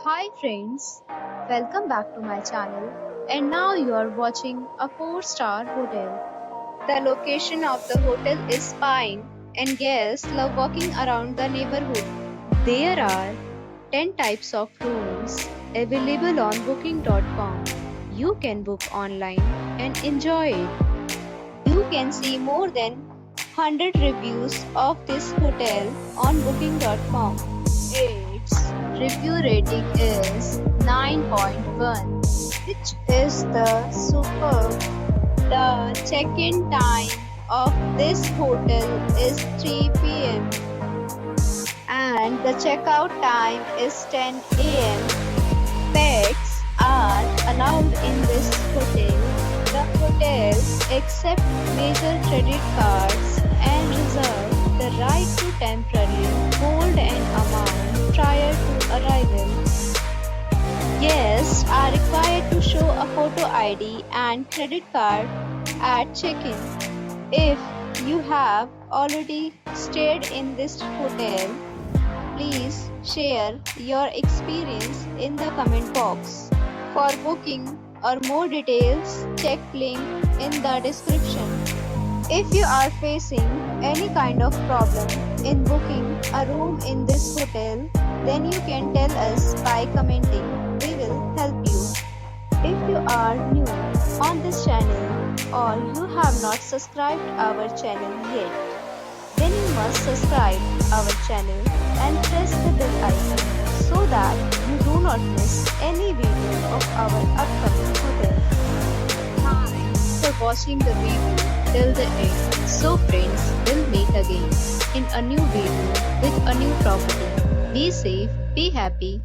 Hi friends, welcome back to my channel and now you are watching a 4-star hotel. The location of the hotel is fine and guests love walking around the neighborhood. There are 10 types of rooms available on booking.com. You can book online and enjoy it. You can see more than 100 reviews of this hotel on booking.com. Its review rating is 9.1, which is the superb. The check-in time of this hotel is 3 p.m. and the checkout time is 10 a.m. Pets are allowed in this hotel. The hotel accepts major credit cards and reserves the right to temporarily hold an amount prior to arrival. Guests are required to show a photo ID and credit card at check-in. If you have already stayed in this hotel, please share your experience in the comment box. For booking or more details, check link in the description. If you are facing any kind of problem in booking a room in this hotel, then you can tell us by commenting. We will help you. If you are new on this channel or you have not subscribed our channel yet, then you must subscribe our channel and press the bell icon so that you do not miss any video of our upcoming hotel. Thanks for watching the video till the end. So friends, we'll meet again in a new video with a new property. Be safe, be happy.